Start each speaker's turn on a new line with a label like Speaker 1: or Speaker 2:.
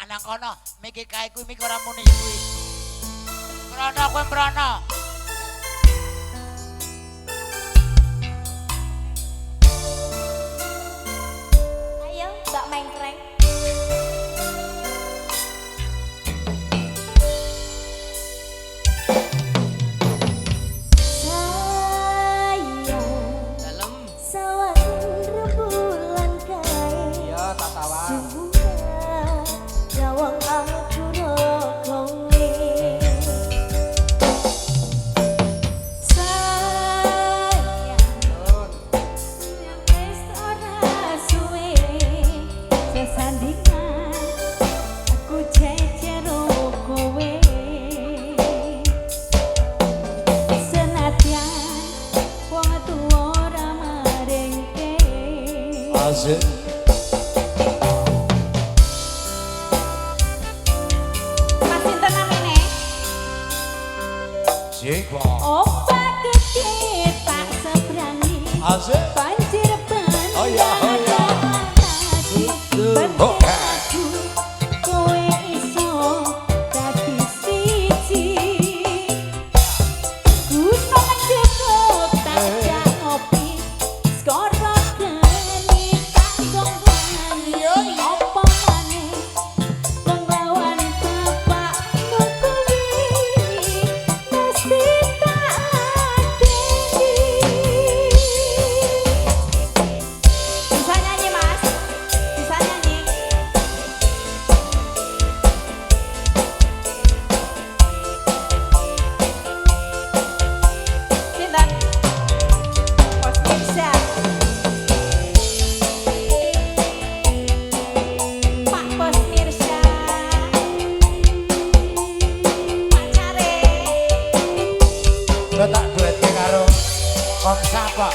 Speaker 1: nang kono mikir kae kuwi mikir ora muni kuwi. Mrono kowe mrono.
Speaker 2: Ayo, Mbak Mengkreng.
Speaker 3: Asik.
Speaker 2: Mas sinten namine?
Speaker 3: Jeko.
Speaker 2: Ombak gede tak seberangi.
Speaker 3: Asik.
Speaker 2: Banjir bandang.
Speaker 3: Oh ya, oh ya.
Speaker 2: Oh. Aku kowe iso dadi siji. Gunung jebot tak jak ngopi. Skoro geni tak gonggongan. Apa maneh wong lawan bapak kuwi mesti tak ladeni. Bisa nyanyi Mas? Bisa nyanyi? Sinten? Pos Mirsa. Pak Pos Mirsa. Pacare.
Speaker 3: Lo tak duetke karo Kong Sapa.